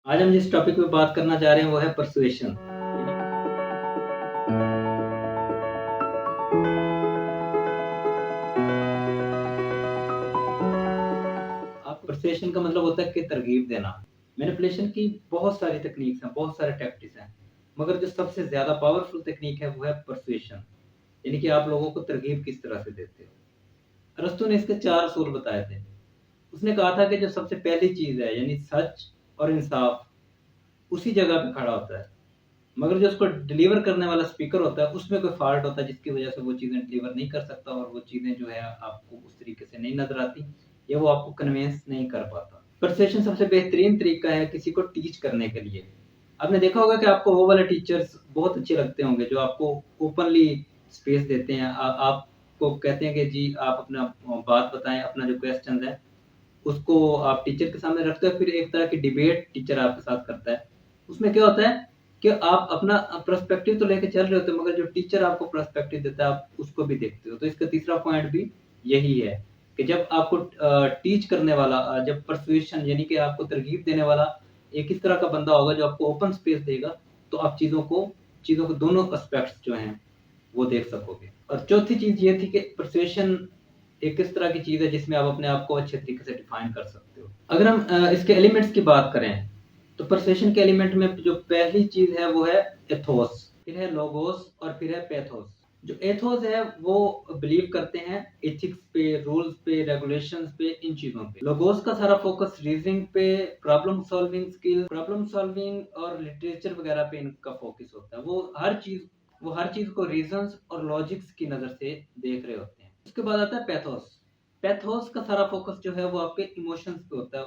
आज हम जिस टॉपिक पे बात करना चाह रहे हैं वो है पर्सुएशन। आप पर्सुएशन का मतलब होता है कि तरगीब देना। मैनिपुलेशन की बहुत सारी टेक्निक्स हैं, बहुत सारे टैक्टिक्स हैं, मगर जो सबसे ज़्यादा पावरफुल टेक्निक है वो है पर्सुएशन। यानी कि आप लोगों को तरगीब किस तरह से देते हो। अरस्तू ने इसके 4 असूल बताए थे। उसने कहा था कि जो सबसे पहली चीज़ है यानी सच और इंसाफ उसी जगह पे खड़ा होता है। मगर जो उसको डिलीवर करने वाला स्पीकर होता है उसमें कोई फ़ॉल्ट होता है जिसकी वज़ह से वो चीज़ें डिलीवर नहीं कर सकता और वो चीज़ें जो है आपको उस तरीके से नहीं नज़र आती या वो आपको कन्विंस नहीं कर पाता। पर्सुएशन सबसे बेहतरीन तरीका है किसी को टीच करने के लिए। आपने देखा होगा कि आपको वो वाले टीचर्स बहुत अच्छे लगते होंगे जो आपको ओपनली स्पेस देते हैं। आपको कहते हैं कि जी आप अपना बात बताएँ, अपना जो क्वेश्चन है उसको आप टीचर के सामने रखते हो, फिर एक तरह की डिबेट टीचर आपके साथ करता है। उसमें क्या होता है कि आप अपना पर्सपेक्टिव तो लेके चल रहे होते हो, मगर जो टीचर आपको पर्सपेक्टिव देता है, आप उसको भी देखते हो। तो इसका तीसरा पॉइंट भी यही है कि जब आपको टीच करने वाला जब पर्सुएशन यानी कि आपको तरगीब देने वाला एक इस तरह का बंदा होगा जो आपको ओपन स्पेस देगा, तो आप चीज़ों को दोनों एस्पेक्ट्स जो हैं, वो देख सकोगे। और चौथी चीज़ ये थी कि पर्सुएशन एक इस तरह की चीज़ है जिसमें आप अपने आप को अच्छे तरीके से डिफाइन कर सकते हो। अगर हम इसके एलिमेंट्स की बात करें, तो पर्सुएशन के एलिमेंट में जो पहली चीज़ है वो है एथोस, फिर है लोगोस और फिर है पैथोस। जो एथोस है वो बिलीव करते हैं एथिक्स पे, रूल्स पे, रेगुलेशंस पे, इन चीज़ों पे। लोगोस का सारा फोकस रीजनिंग पे, प्रॉब्लम सॉल्विंग और लिटरेचर वगैरह पे इनका फोकस होता है। वो हर चीज़ को रीजंस और लॉजिक्स की नज़र से देख रहे होते हैं। उसके बाद आता है पैथोस। पैथोस का सारा फोकस जो है वो आपके इमोशंस पे होता है।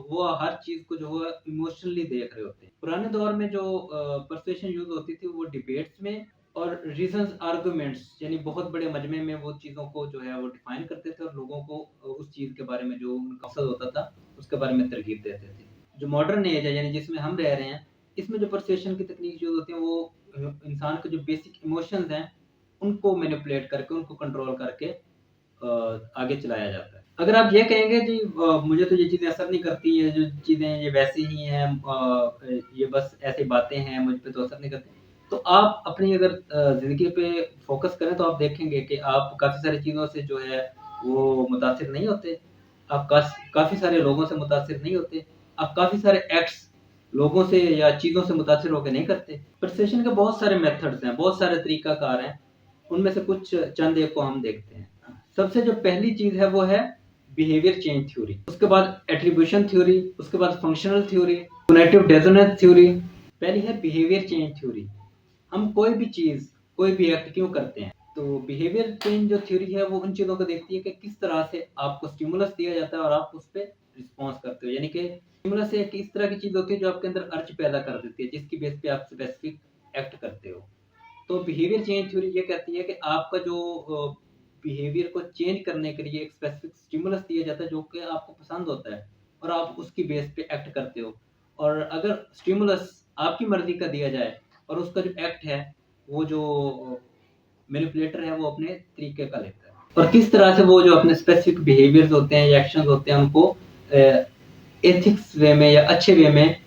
वो हर चीज़ को जो है इमोशनली देख रहे होते हैं। पुराने दौर में जो पर्सुएशन यूज़ होती थी वो डिबेट्स में और रीजंस आर्गुमेंट्स यानी बहुत बड़े मजमे में वो चीज़ों को जो है वो डिफाइन करते थे और लोगों को उस चीज़ के बारे में जो उनका मकसद होता था उसके बारे में तरगीब देते थे। जो मॉडर्न एज है यानी जिसमें हम रह रहे हैं, इसमें जो पर्सुएशन की तकनीक यूज़ होती है वो इंसान के जो बेसिक इमोशंस हैं उनको मैनिपुलेट करके, उनको कंट्रोल करके आगे चलाया जाता है। अगर आप ये कहेंगे जी मुझे तो ये चीज़ें असर नहीं करती, ये जो चीज़ें ये वैसी ही हैं, ये बस ऐसी बातें हैं, मुझ पे तो असर नहीं करती। तो आप अपनी अगर ज़िंदगी पे फ़ोकस करें तो आप देखेंगे कि आप काफ़ी सारी चीज़ों से जो है वो मुतासिर नहीं होते। आप काफ़ी सारे लोगों से मुतासिर नहीं होते। आप काफ़ी सारे एक्ट्स लोगों से या चीज़ों से मुतासिर होके नहीं करते। पर्सुएशन के बहुत सारे मेथड्स हैं, बहुत सारे तरीकाकार हैं। उनमें से कुछ चंद एक को हम देखते हैं। सबसे जो पहली चीज़ है वो है बिहेवियर चेंज थ्योरी, उसके बाद एट्रीब्यूशन थ्योरी, उसके बाद functional theory, cognitive dissonance theory. पहली है बिहेवियर चेंज थ्योरी। हम कोई भी चीज़, कोई भी एक्ट क्यों करते हैं? तो बिहेवियर चेंज जो थ्योरी है वो उन चीज़ों को देखती है कि किस तरह से आपको स्टिमुलस दिया जाता है और आप उस पे रिस्पॉन्स करते हो। यानी कि स्टिमुलस एक इस तरह की चीज़ होती है जो आपके अंदर अर्ज पैदा कर देती है जिसकी बेस पे आप स्पेसिफिक एक्ट करते हो। तो बिहेवियर चेंज थ्योरी ये कहती है कि आपका जो बिहेवियर को चेंज करने के लिए एक स्पेसिफिक स्टिमुलस दिया जाता है जो कि आपको पसंद होता है और आप उसकी बेस पे एक्ट करते हो। और अगर स्टिमुलस आपकी मर्ज़ी का दिया जाए और उसका जो एक्ट है वो जो मैनिपुलेटर है वो अपने तरीके का लेता है। और किस तरह से वो जो अपने स्पेसिफिक बिहेवियर्स होते हैं या एक्शंस होते हैं उनको एथिक्स वे में या अच्छे वे में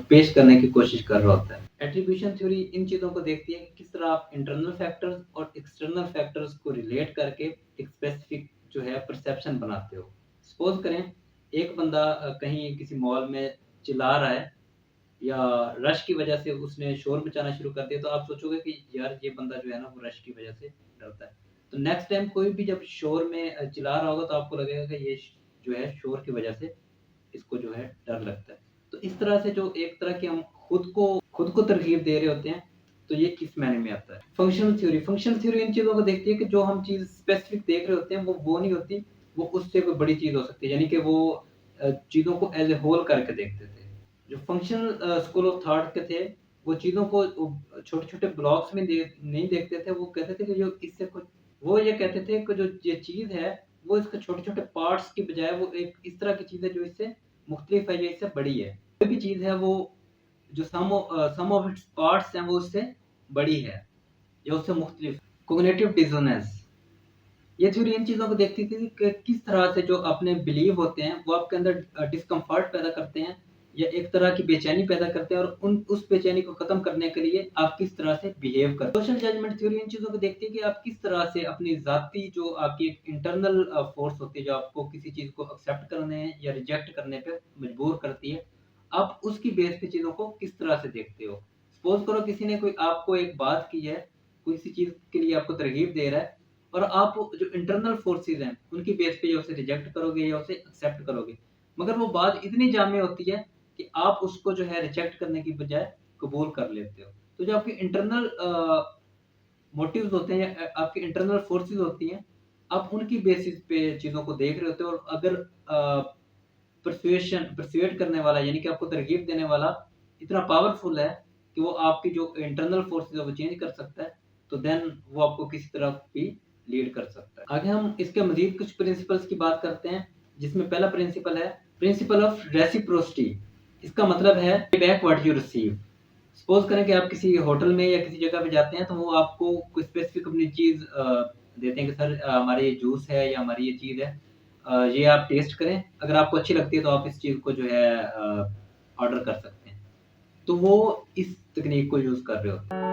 पेश करने की कोशिश कर रहा होता है। एट्रीब्यूशन थ्योरी इन चीज़ों को देखती है कि किस तरह आप इंटरनल फैक्टर्स और एक्सटर्नल फैक्टर्स को रिलेट करके एक स्पेसिफिक जो है परसेप्शन बनाते हो। सपोज़ करें एक बंदा कहीं किसी मॉल में चिल्ला रहा है या रश की वजह से उसने शोर मचाना शुरू कर दिया, तो आप सोचोगे कि यार ये बंदा जो है ना वो रश की वजह से डरता है। तो नेक्स्ट टाइम कोई भी जब शोर में चिल्ला रहा होगा तो आपको लगेगा कि ये जो है शोर की वजह से इसको जो है डर लगता है। तो इस तरह से जो एक तरह की हम खुद को तरगीब दे रहे होते हैं, तो ये किस मायने में आता है। फंक्शनल थ्योरी इन चीज़ों को देखती है कि जो हम चीज़ स्पेसिफिक देख रहे होते हैं वो नहीं होती, वो उससे कोई बड़ी चीज़ हो सकती है। यानी कि वो चीज़ों को एज़ ए होल करके देखते थे। जो फंक्शनल स्कूल ऑफ थॉट के थे, वो चीज़ों को छोटे-छोटे ब्लॉक्स में नहीं देखते थे, वो कहते थे कि जो इससे कुछ वो ये कहते थे कि जो ये चीज़ है, वो इसके छोटे-छोटे पार्ट्स की बजाय वो एक इस तरह की चीज़ है जो इससे मुख्तलिफ है या इससे बड़ी है। कोई भी चीज़ है वो जो सम ऑफ इट्स पार्ट्स हैं वो उससे बड़ी है या उससे मुख्तलिफ। कॉग्निटिव डिसोनेंस ये थ्योरी इन चीज़ों को देखती थी कि किस तरह से जो अपने बिलीव होते हैं वो आपके अंदर डिस्कम्फर्ट पैदा करते हैं या एक तरह की बेचैनी पैदा करते हैं और उस बेचैनी को खत्म करने के लिए आप किस तरह से बिहेव करते हैं। सोशल जजमेंट थ्योरी इन चीज़ों को देखती है कि आप किस तरह से अपनी ज़ाती जो आपकी एक इंटरनल फ़ोर्स होती है, जो आपको किसी चीज़ को एक्सेप्ट करने या रिजेक्ट करने पे मजबूर करती है, आप उसकी बेस पे चीज़ों को किस तरह से देखते हो। सपोज़ करो किसी ने कोई आपको एक बात की है, किसी चीज़ के लिए आपको तरगीब दे रहा है और आप जो इंटरनल फ़ोर्सेस हैं, उनकी बेस पे या उसे रिजेक्ट करोगे या उसे एक्सेप्ट करोगे। मगर वो बात इतनी जामे होती है कि आप उसको जो है रिजेक्ट करने की बजाय कबूल कर लेते हो। तो जो आपकी इंटरनल मोटिव्स होते हैं या आपकी इंटरनल फोर्सेस होती हैं, आप उनकी बेसिस पे चीज़ों को देख रहे होते हो और अगर पर्सुएड करने वाला यानी कि आपको तरगीब देने वाला इतना पावरफुल है कि वो आपकी जो इंटरनल फोर्सेस है वो चेंज कर सकता है, तो देन वो आपको किसी तरफ भी लीड कर सकता है। आगे हम इसके मज़ीद कुछ प्रिंसिपल्स की बात करते हैं, जिसमें पहला प्रिंसिपल है प्रिंसिपल ऑफ रेसिप्रोसिटी। इसका मतलब है back what you receive. Suppose करें कि आप किसी होटल में या किसी जगह पे जाते हैं, तो वो आपको कोई स्पेसिफ़िक अपनी चीज़ देते हैं कि सर हमारा ये जूस है या हमारी ये चीज़ है, ये आप टेस्ट करें, अगर आपको अच्छी लगती है तो आप इस चीज़ को जो है ऑर्डर कर सकते हैं। तो वो इस तकनीक को यूज़ कर रहे होते हैं।